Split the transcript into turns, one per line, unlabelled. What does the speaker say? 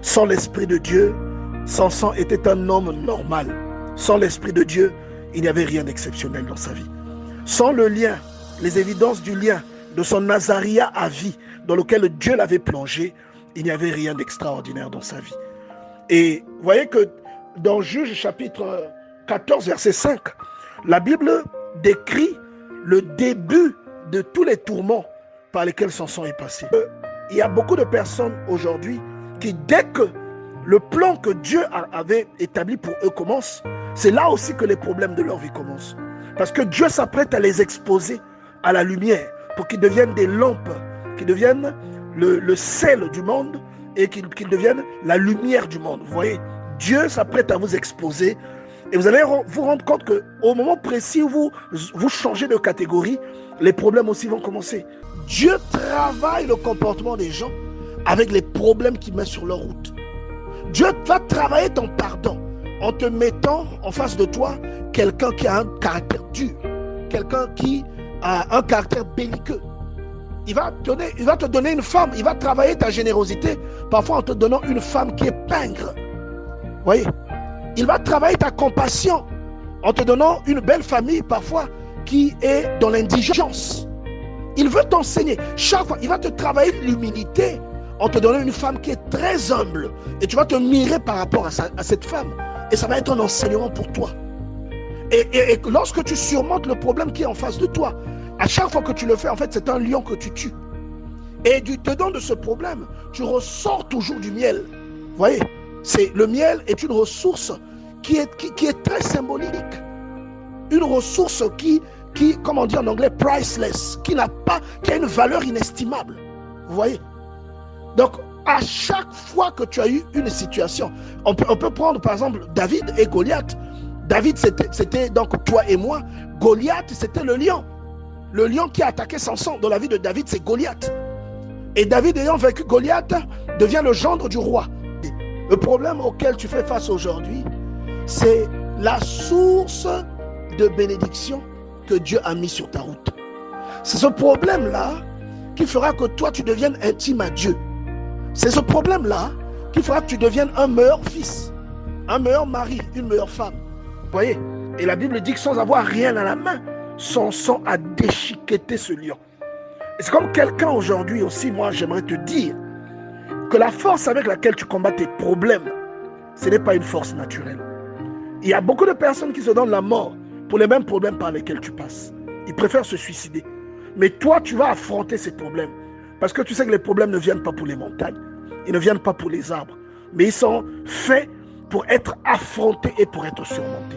Sans l'Esprit de Dieu, Samson était un homme normal. Sans l'Esprit de Dieu, il n'y avait rien d'exceptionnel dans sa vie. Sans le lien, les évidences du lien de son Nazaria à vie, dans lequel Dieu l'avait plongé, il n'y avait rien d'extraordinaire dans sa vie. Et vous voyez que dans Juge chapitre 14, verset 5, la Bible décrit le début de tous les tourments par lesquels Samson est passé. Il y a beaucoup de personnes aujourd'hui qui, dès que le plan que Dieu avait établi pour eux commence, c'est là aussi que les problèmes de leur vie commencent. Parce que Dieu s'apprête à les exposer à la lumière pour qu'ils deviennent des lampes, qu'ils deviennent le sel du monde et qu'ils deviennent la lumière du monde. Vous voyez, Dieu s'apprête à vous exposer et vous allez vous rendre compte qu'au moment précis où vous changez de catégorie, les problèmes aussi vont commencer. Dieu travaille le comportement des gens avec les problèmes qu'il met sur leur route. Dieu va travailler ton pardon en te mettant en face de toi quelqu'un qui a un caractère dur, quelqu'un qui a un caractère belliqueux. Il va te donner une femme, il va travailler ta générosité, parfois en te donnant une femme qui est pingre. Vous voyez, il va travailler ta compassion en te donnant une belle famille, parfois qui est dans l'indigence. Il veut t'enseigner. Chaque fois, il va te travailler l'humilité en te donnant une femme qui est très humble. Et tu vas te mirer par rapport à cette femme. Et ça va être un enseignement pour toi. Et lorsque tu surmontes le problème qui est en face de toi, à chaque fois que tu le fais, en fait, c'est un lion que tu tues. Et du dedans de ce problème, tu ressors toujours du miel. Vous voyez, le miel est une ressource qui est très symbolique. Une ressource qui, comment dire en anglais, priceless, qui a une valeur inestimable. Vous voyez? Donc, à chaque fois que tu as eu une situation, on peut prendre par exemple David et Goliath. David, c'était donc toi et moi. Goliath, c'était le lion. Le lion qui a attaqué Samson dans la vie de David, c'est Goliath. Et David, ayant vaincu Goliath, devient le gendre du roi. Le problème auquel tu fais face aujourd'hui, c'est la source de bénédiction que Dieu a mis sur ta route. C'est ce problème-là qui fera que toi, tu deviennes intime à Dieu. C'est ce problème-là qui fera que tu deviennes un meilleur fils, un meilleur mari, une meilleure femme. Vous voyez? Et la Bible dit que sans avoir rien à la main, Samson a déchiqueté ce lion. Et c'est comme quelqu'un aujourd'hui aussi, moi j'aimerais te dire que la force avec laquelle tu combats tes problèmes, ce n'est pas une force naturelle. Il y a beaucoup de personnes qui se donnent la mort pour les mêmes problèmes par lesquels tu passes. Ils préfèrent se suicider. Mais toi, tu vas affronter ces problèmes. Parce que tu sais que les problèmes ne viennent pas pour les montagnes. Ils ne viennent pas pour les arbres. Mais ils sont faits pour être affrontés et pour être surmontés.